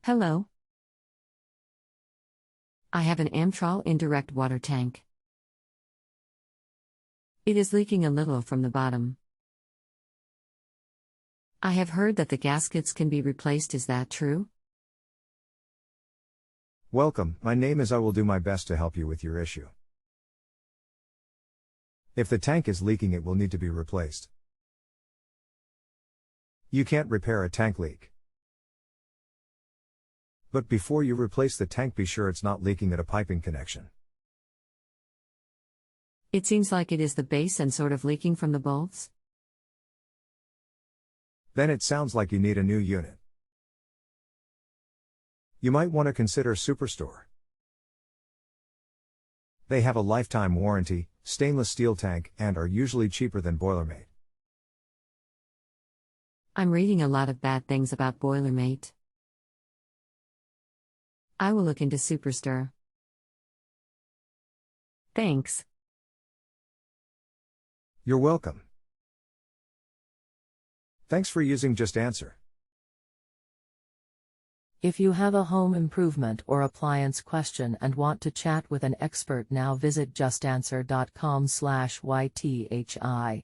Hello. I have an amtrol indirect water tank. It is leaking a little from the bottom. I have heard that the gaskets can be replaced. Is that true? Welcome, my name is. I will do my best to help you with your issue. If the tank is leaking, it will need to be replaced. You can't repair a tank leak. But before you replace the tank, be sure it's not leaking at a piping connection. It seems like it is the base and sort of leaking from the bolts. Then it sounds like you need a new unit. You might want to consider SuperStor. They have a lifetime warranty, stainless steel tank, and are usually cheaper than Boilermate. I'm reading a lot of bad things about Boilermate. I will look into SuperStor. Thanks. You're welcome. Thanks for using JustAnswer. If you have a home improvement or appliance question and want to chat with an expert, now visit justanswer.com/ythi.